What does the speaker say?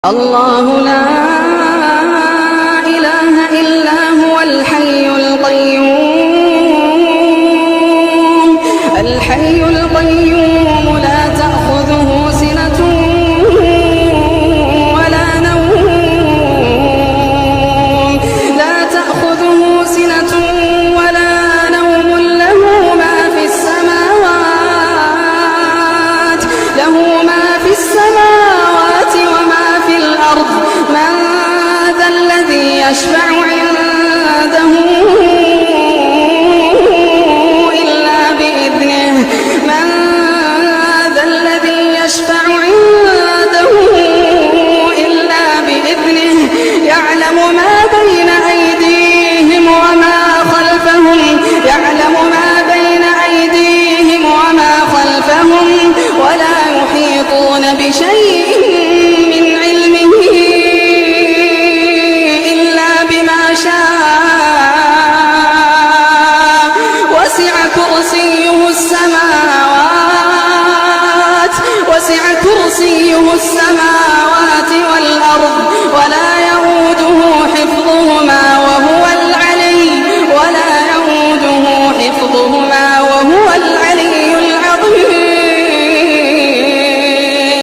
الله لا إله إلا هو الحي القيوم الحي القيوم لا تأخذه سنة ولا نوم لا تأخذه سنة ولا نوم له ما في السماوات وما في الأرض من ذا الذي يشفع عنده إلا بإذنه من ذا الذي يشفع عنده إلا بإذنه يعلم ما بين أيديهم وما خلفهم ولا يحيطون بشيء من علمه إلا بما شاء وسع كرسيه السماوات